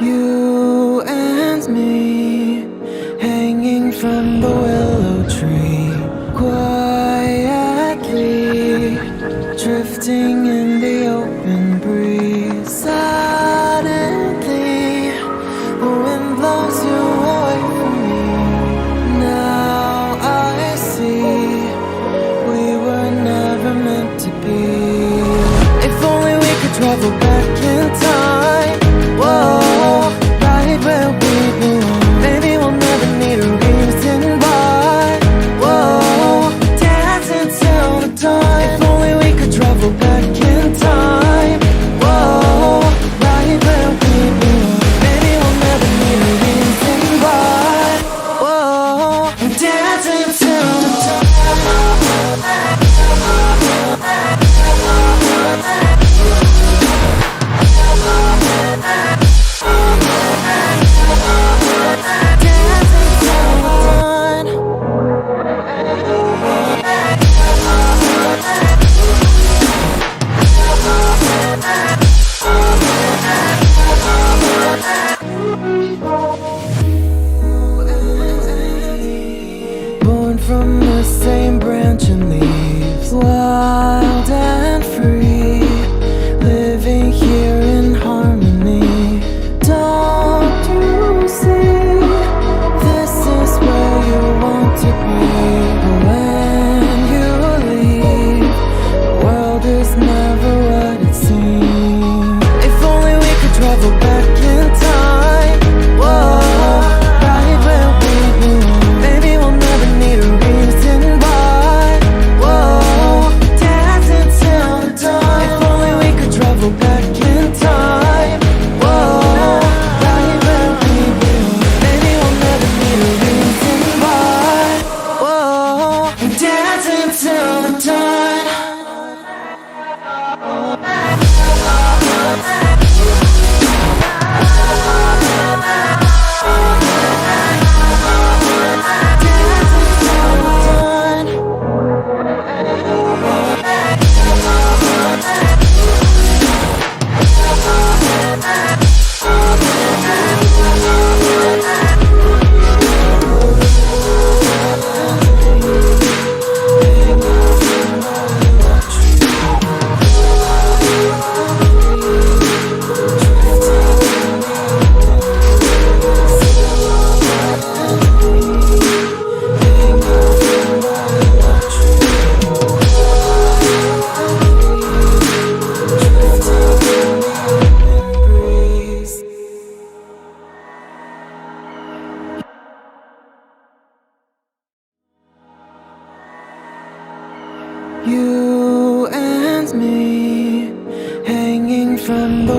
You and me, hanging from the willow tree, quietly drifting in the open breeze. Suddenly, the wind blows you away from me. Now I see we were never meant to be. If only we could travel back in time. Whoa, right where we belong. Maybe we'll never need a reason why. Whoa, dancing till the dawn. If only we could travel back in time. Whoa, right where we belong. Maybe we'll never need a reason why. Whoa, dancing till the dawn. Born from the same branch and leaves, wild and free, living here in harmony. Don't you see, this is where you want to be. But when you leave, the world is never what it seems. If only we could travel back in time. Whoa, right where we belong. Maybe we'll never need a reason why. Whoa, dancing till the dawn. If only we could travel back in time. Whoa, right where we belong. Maybe we'll never need a reason why. Whoa, dancing till the dawn. You and me, hanging from the